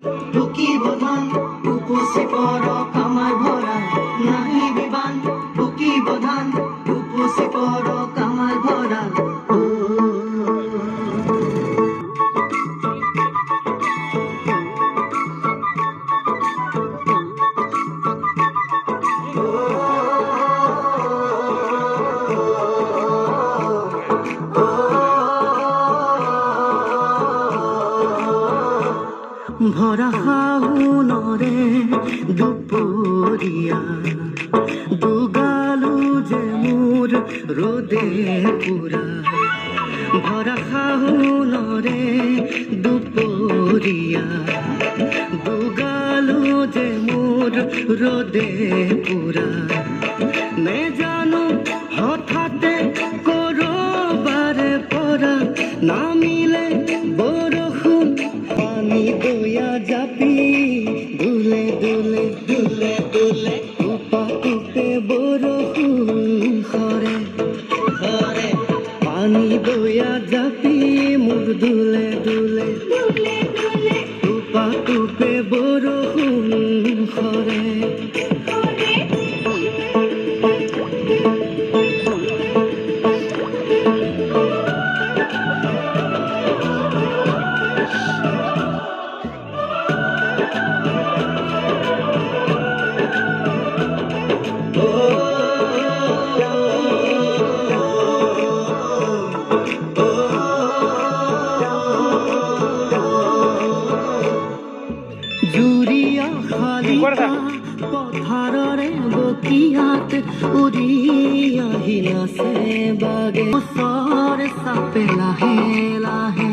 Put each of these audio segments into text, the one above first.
ঢুকিব ধান উপচি পৰক আমাৰ ভঁৰাল নাহি বিবান ঢুকিব ধান উপচি পৰক আমাৰ ভঁৰাল ভৰা শাওনৰে দুপৰীয়া দুগালো যে মোৰ ৰ'দে পুৰা ভৰা শাওনৰে দুপৰীয়া দুগালো যে মোৰ ৰ'দে পুৰা নেজানো হঠাতে কৰবাৰে পৰা নামিলে বৰষুণ পানী দয়া জাপি দুলে দুলে দুলে দুলে উপা উপে বৰষুণ সৰে সৰে পানী দয়া জাপি মোৰ দুলে দুলে উপা উপে বৰষুণ সৰে জুৰিয়া শালিকা পথাৰৰে বকিয়াত উৰি আহি নাচে বাগে ওচৰ চাপে লাহে লাহে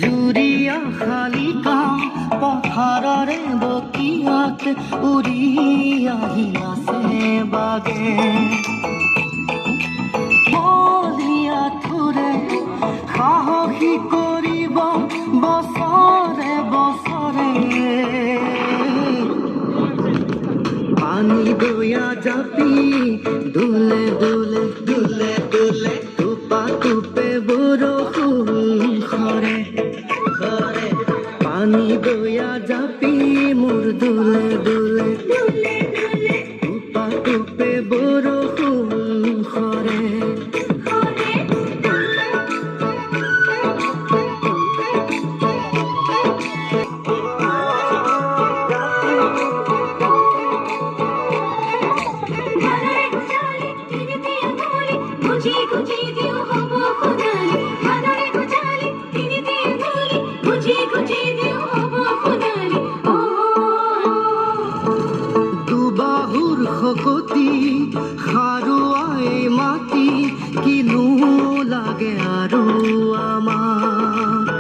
জুৰিয়া শালিকা পথাৰৰে বকিয়াত উৰি আহি নাচে বাগে বলিয়া থোৰে সাহসী কৰিব বছৰে বছৰে পানী দয়া জাপি দুলে দুলে দুলে দুলে টোপা টোপে বৰষুণ সৰে সৰে পানী দয়া জাপি মোৰ দুলে দুলে টোপা টোপে বৰষুণ সৰে দুবাহুৰ শকতি সাৰুৱাই মাটি কিনো লাগে আৰু আমাক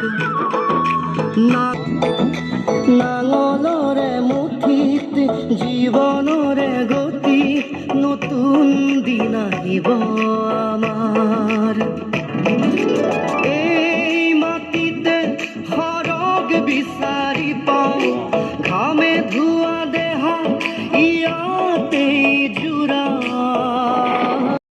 নাঙলৰে মুঠিত জীৱনৰে গতি নতুন দিন আহিব আমাৰ